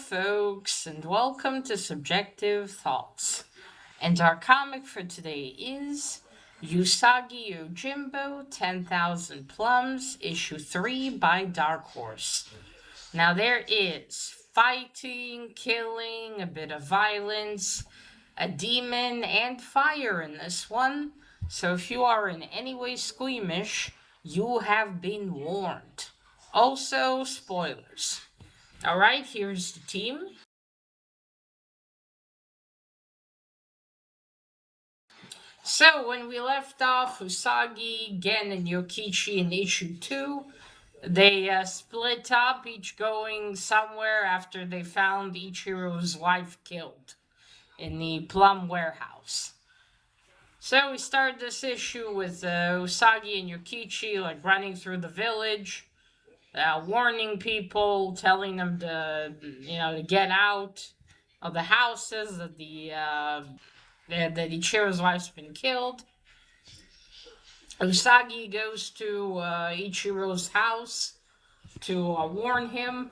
folks, and welcome to Subjective Thoughts. And our comic for today is Usagi Yojimbo 10,000 Plums, issue 3 by Dark Horse. Now, there is fighting, killing, a bit of violence, a demon, and fire in this one. So, if you are in any way squeamish, you have been warned. Also, spoilers. Alright, here's the team. So, when we left off, Usagi, Gen, and Yokichi in issue 2, they split up, each going somewhere after they found Ichiro's wife killed in the Plum warehouse. So, we start this issue with Usagi and Yokichi like running through the village, warning people, telling them to get out of the houses, that that Ichiro's wife's been killed. Usagi goes to Ichiro's house to warn him.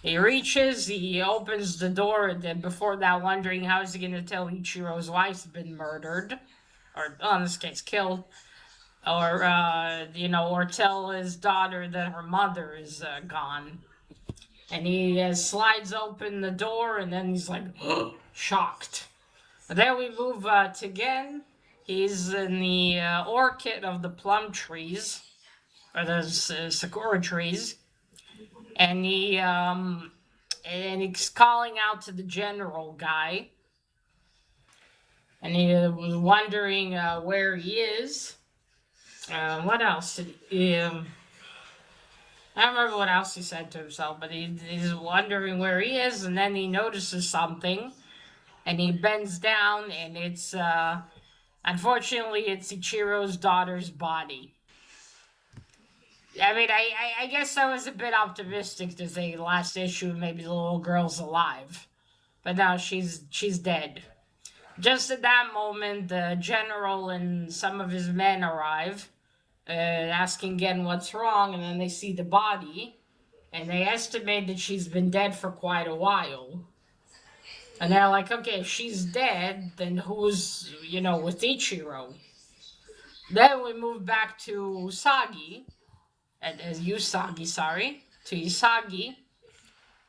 He reaches, he opens the door, and then before that, wondering how is he going to tell Ichiro's wife's been murdered, or in this case, killed, or tell his daughter that her mother is gone. And he slides open the door, and then he's like, shocked. But then we move to Gen. He's in the orchid of the plum trees, or the sakura trees, and he's calling out to the general guy, and he was wondering where he is. What else? I don't remember what else he said to himself, but he's wondering where he is, and then he notices something, and he bends down, and it's, unfortunately, it's Ichiro's daughter's body. I mean, I guess I was a bit optimistic to say last issue maybe the little girl's alive, but now she's dead. Just at that moment, the general and some of his men arrive, asking again what's wrong, and then they see the body, and they estimate that she's been dead for quite a while. And they're like, okay, if she's dead, then who's, with Ichiro? Then we move back to Usagi, to Usagi,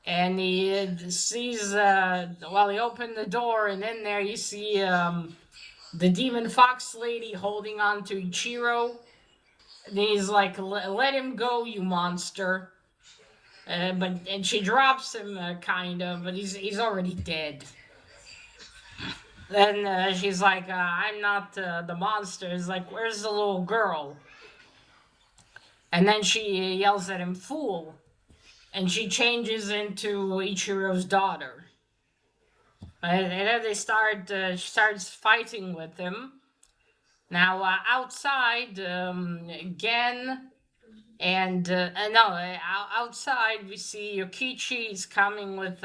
and he sees, he opened the door, and in there you see the demon fox lady holding on to Ichiro. And he's like, let him go, you monster. And she drops him, kind of, but he's already dead. Then she's like, I'm not the monster. He's like, where's the little girl? And then she yells at him, fool. And she changes into Ichiro's daughter. And then she starts fighting with him. Now, outside, Gen and, outside we see Yokichi is coming with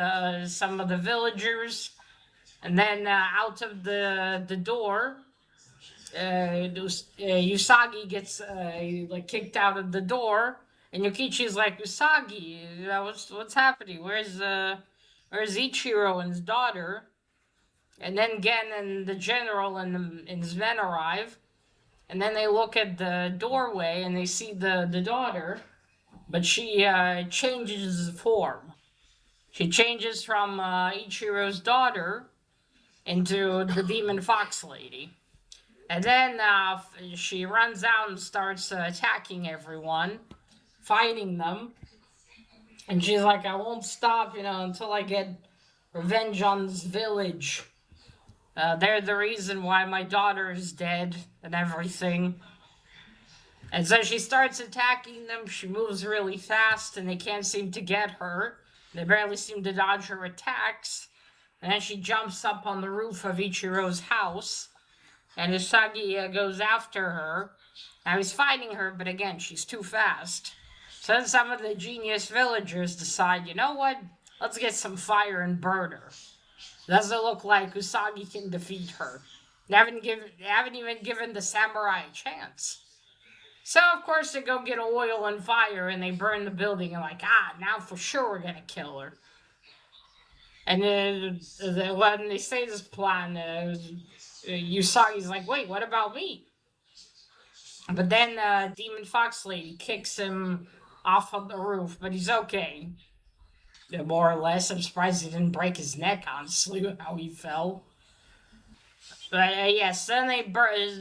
some of the villagers. And then out of the door, Usagi gets kicked out of the door, and Yokichi's like, Usagi, what's happening? Where's Ichiro and his daughter? And then Gen and the general and his men arrive, and then they look at the doorway and they see the daughter, but she changes form. She changes from Ichiro's daughter into the demon fox lady. And then she runs out and starts attacking everyone, fighting them. And she's like, I won't stop, until I get revenge on this village. They're the reason why my daughter is dead and everything. And so she starts attacking them. She moves really fast, and they can't seem to get her. They barely seem to dodge her attacks. And then she jumps up on the roof of Ichiro's house, and Usagi goes after her. Now he's fighting her, but again, she's too fast. So then some of the genius villagers decide, you know what? Let's get some fire and burn her. Doesn't look like Usagi can defeat her. They haven't even given the samurai a chance. So, of course, they go get oil and fire, and they burn the building, and now for sure we're gonna kill her. And then when they say this plan, Usagi's like, wait, what about me? But then Demon Fox Lady kicks him off of the roof, but he's okay. More or less. I'm surprised he didn't break his neck, honestly, how he fell. But yes, then they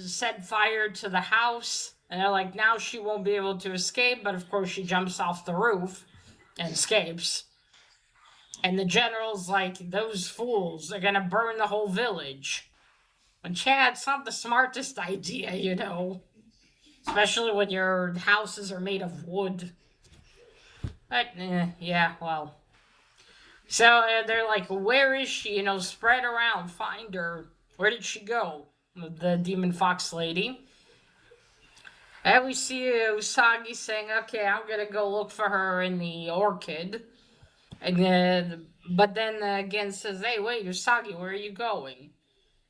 set fire to the house, and they're like, now she won't be able to escape, but of course she jumps off the roof and escapes. And the general's like, those fools are gonna burn the whole village. And Chad, it's not the smartest idea, you know. Especially when your houses are made of wood. But, yeah, well. So they're like, where is she? You know, spread around, find her. Where did she go? The demon fox lady. And we see Usagi saying, okay, I'm gonna go look for her in the orchid. And but then again says, hey, wait, Usagi, where are you going?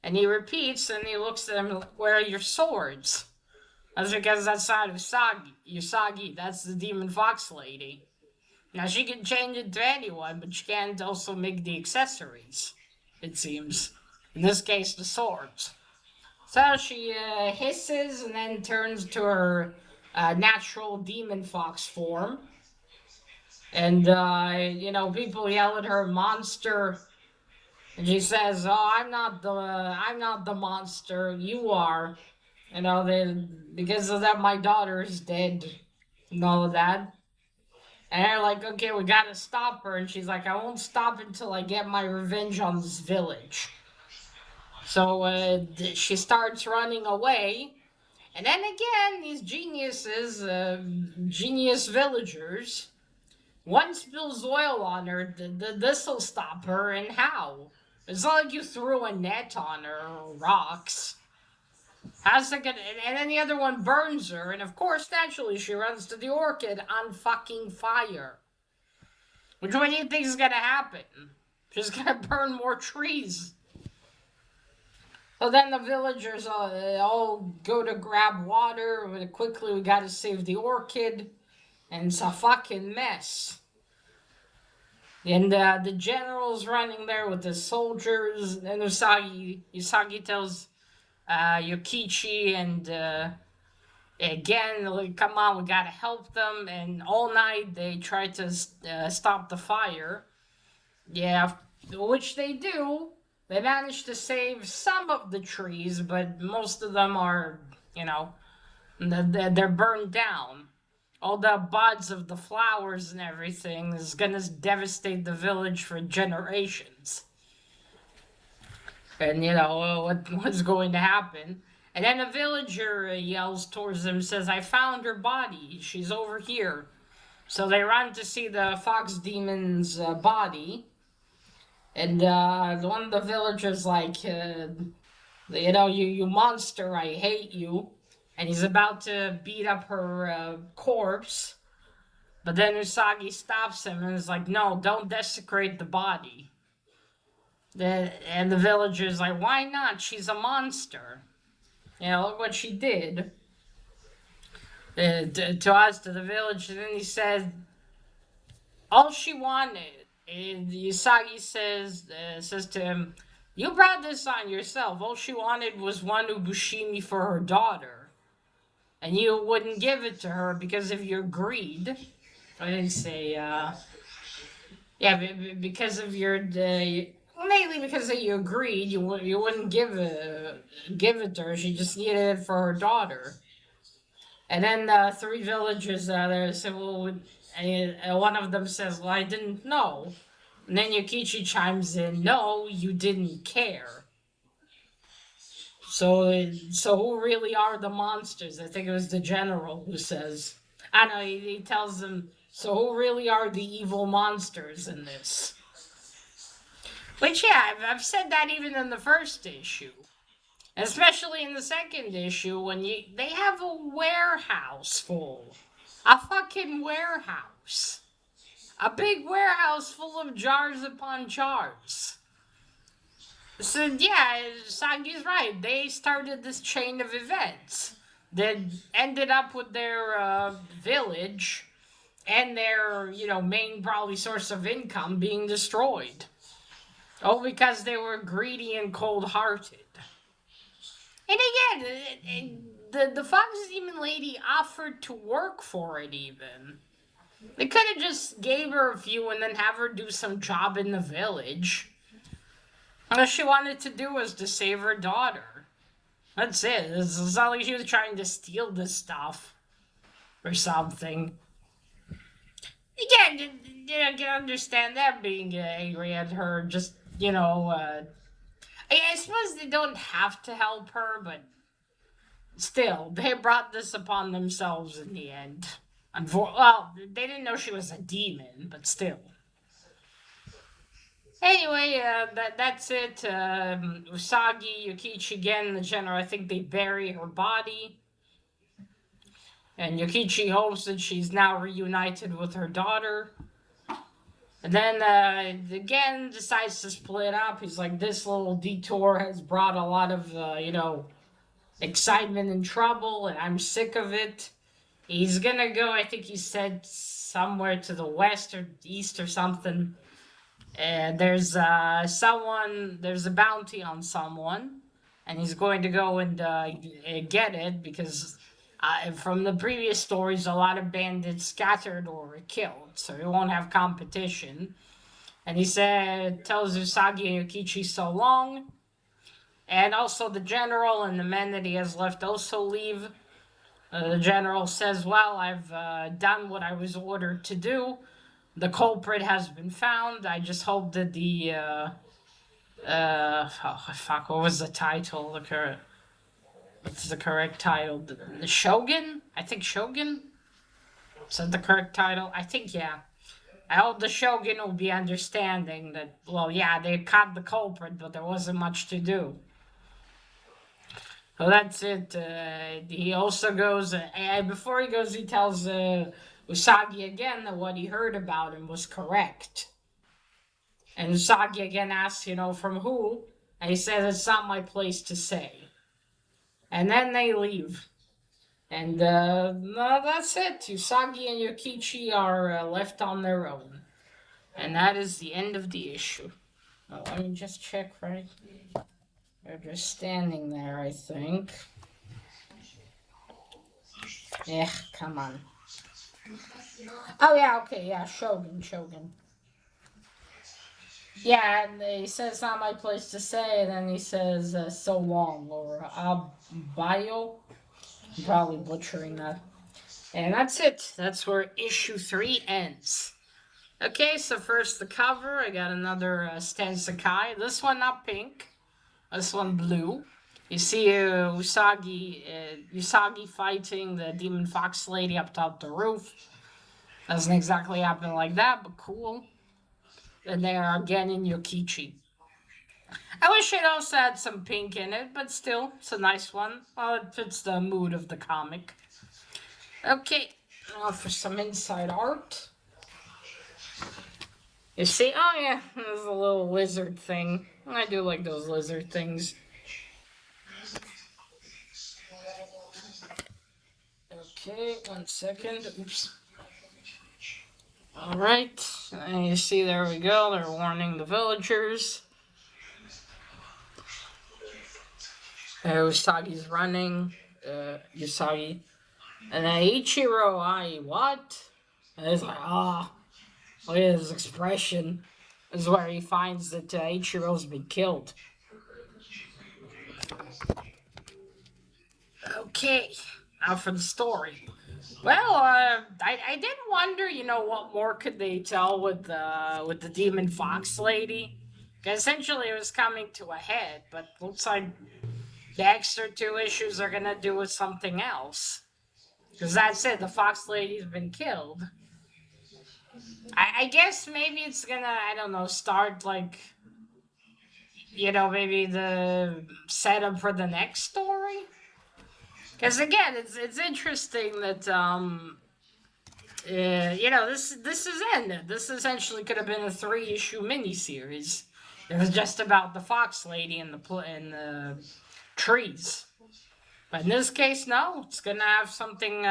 And he repeats, and he looks at him, where are your swords? That's because that's not Usagi. Usagi, that's the demon fox lady. Now she can change it to anyone, but she can't also make the accessories, it seems. In this case, the swords. So she hisses and then turns to her natural demon fox form. And, people yell at her monster. And she says, "Oh, I'm not the monster. You are. Because of that, my daughter is dead, and all of that." And they're like, "Okay, we gotta stop her." And she's like, "I won't stop until I get my revenge on this village." So she starts running away. And then again, these geniuses, genius villagers, one spills oil on her, this'll stop her, and how? It's not like you threw a net on her or rocks. How's it gonna? And then the other one burns her, and of course, naturally, she runs to the orchid on fucking fire. Which one do you think is gonna happen? She's gonna burn more trees. So then the villagers all go to grab water. Quickly, we gotta save the orchid. And it's a fucking mess. And the general's running there with the soldiers. And Usagi tells Yokichi and again, like, come on, we gotta help them. And all night they try to stop the fire. Yeah, which they do. They manage to save some of the trees, but most of them are, they're burned down. All the buds of the flowers and everything is gonna devastate the village for generations. And what's going to happen? And then a villager yells towards them, says, "I found her body. She's over here." So they run to see the fox demon's body. And one of the villagers like, you monster, I hate you. And he's about to beat up her corpse. But then Usagi stops him and is like, no, don't desecrate the body. And the villager's like, why not? She's a monster. Look what she did to us, to the village. And then he said, all she wanted. And Usagi says to him, you brought this on yourself. All she wanted was one Ubushimi for her daughter. And you wouldn't give it to her because of your greed. I didn't say, because of your, mainly because of your greed, you wouldn't give it to her. She just needed it for her daughter. And then three villagers there said, well, and one of them says, well, I didn't know. And then Yukichi chimes in, no, you didn't care. So who really are the monsters? I think it was the general who says. I know, he tells them, so who really are the evil monsters in this? Which, yeah, I've said that even in the first issue. Especially in the second issue when they have a warehouse full. A fucking warehouse. A big warehouse full of jars upon jars. So, yeah, Sagi's right. They started this chain of events that ended up with their village and their, main probably source of income being destroyed. Oh, because they were greedy and cold-hearted. And again, the Fox Demon Lady offered to work for it even. They could have just gave her a few and then have her do some job in the village. All she wanted to do was to save her daughter. That's it. It's not like she was trying to steal this stuff or something. Again, I can understand that being angry at her. Just, I suppose they don't have to help her, but still, they brought this upon themselves in the end. Well, they didn't know she was a demon, but still. Anyway, that's it. Usagi, Yukichi again, the general. I think they bury her body, and Yukichi hopes that she's now reunited with her daughter. And then again decides to split up. He's like, this little detour has brought a lot of excitement and trouble, and I'm sick of it. He's gonna go. I think he said somewhere to the west or east or something. And there's there's a bounty on someone, and he's going to go and get it because from the previous stories, a lot of bandits scattered or were killed, so he won't have competition. And he tells Usagi and Yukichi so long, and also the general and the men that he has left also leave. The general says, "Well, I've done what I was ordered to do. The culprit has been found. I just hope that what was the title? What's the correct title? The Shogun? I think Shogun? Is that the correct title? I think, yeah. I hope the Shogun will be understanding that, well, yeah, they caught the culprit, but there wasn't much to do." So that's it. He also goes, before he goes, he tells Usagi again that what he heard about him was correct. And Usagi again asks, from who? And he says, it's not my place to say. And then they leave. And no, that's it. Usagi and Yukichi are left on their own. And that is the end of the issue. Oh, let me just check, right? They're just standing there, I think. Yeah, come on. Oh, yeah, okay, yeah, Shogun. Yeah, and he says, it's not my place to say, and then he says, so long, or Abayo. I'm probably butchering that. And that's it. That's where issue 3 ends. Okay, so first the cover. I got another Stan Sakai. This one not pink. This one blue. You see Usagi fighting the demon fox lady up top the roof. Doesn't exactly happen like that, but cool. And they are again in Yokichi. I wish it also had some pink in it, but still, it's a nice one. Well, it fits the mood of the comic. Okay, now for some inside art. You see, oh yeah, there's a little lizard thing. I do like those lizard things. Okay, 1 second. Oops. Alright, and you see, there we go. They're warning the villagers. Usagi's running. Usagi. And then Ichiro, what? And he's like, look at his expression. This is where he finds that Ichiro's been killed. Okay, now for the story. Well, I did wonder, what more could they tell with the demon fox lady? Because essentially it was coming to a head, but looks like the extra 2 issues are gonna do with something else. Because that's it, the fox lady's been killed. I guess maybe it's gonna, I don't know, start like, maybe the setup for the next story. Because again, it's interesting that this is ended. This essentially could have been a 3-issue miniseries. It was just about the fox lady and the trees. But in this case, no. It's gonna have something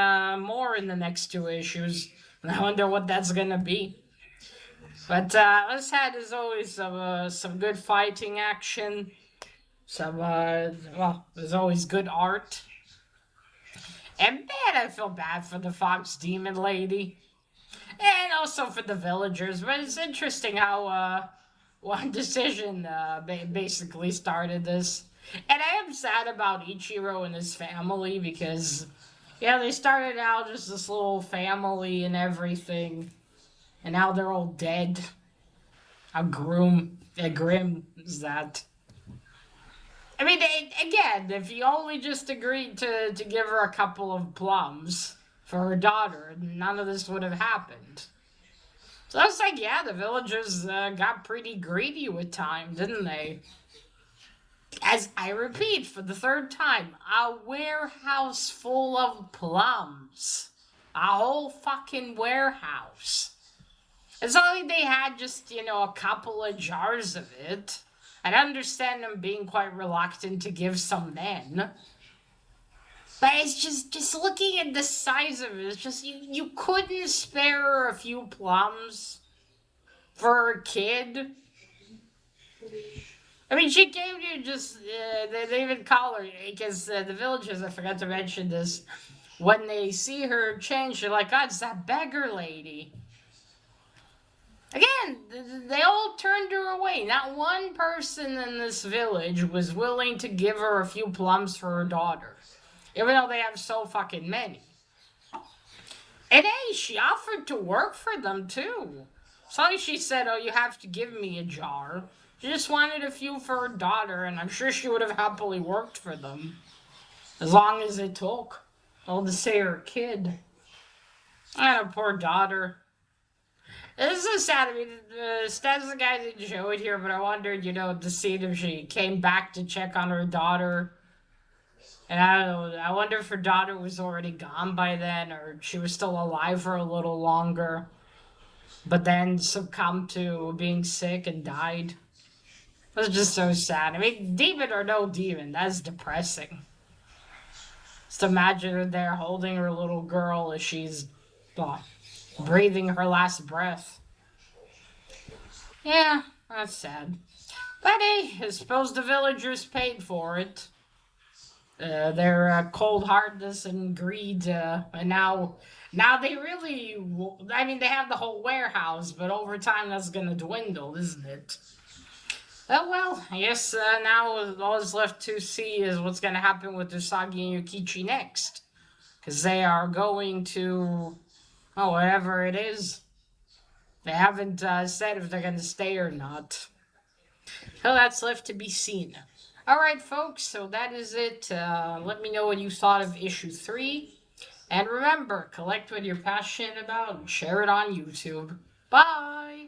more in the next 2 issues. And I wonder what that's gonna be. But this had is always some good fighting action. Well, there's always good art. And man, I feel bad for the Fox Demon Lady. And also for the villagers. But it's interesting how one decision basically started this. And I am sad about Ichiro and his family because, yeah, they started out just this little family and everything. And now they're all dead. How grim is that? I mean, again, if he only just agreed to give her a couple of plums for her daughter, none of this would have happened. So I was like, yeah, the villagers got pretty greedy with time, didn't they? As I repeat for the third time, a warehouse full of plums. A whole fucking warehouse. It's not like they had just, a couple of jars of it. I'd understand them being quite reluctant to give some then. But it's just looking at the size of it, it's just, you couldn't spare a few plums for a kid. I mean, she gave you just, they even call her, because the villagers, I forgot to mention this, when they see her change, they're like, God, it's that beggar lady. Again, they all turned her away. Not one person in this village was willing to give her a few plums for her daughter. Even though they have so fucking many. And hey, she offered to work for them too. So she said, oh, you have to give me a jar. She just wanted a few for her daughter, and I'm sure she would have happily worked for them. As long as it took. All to say her kid. And a poor daughter. This is sad. I mean, Stas the guy didn't show it here, but I wondered, to see if she came back to check on her daughter. And I don't know, I wonder if her daughter was already gone by then, or she was still alive for a little longer, but then succumbed to being sick and died. It was just so sad. I mean, demon or no demon, that's depressing. Just imagine her there holding her little girl as she's breathing her last breath. Yeah, that's sad. But hey, I suppose the villagers paid for it. Their cold hardness and greed, and now they really. I mean, they have the whole warehouse, but over time that's gonna dwindle, isn't it? Oh well, I guess now all that's left to see is what's gonna happen with Usagi and Yukichi next, because they are going to, whatever it is. They haven't said if they're gonna stay or not. So that's left to be seen. Alright, folks, so that is it. Let me know what you thought of issue 3. And remember, collect what you're passionate about and share it on YouTube. Bye!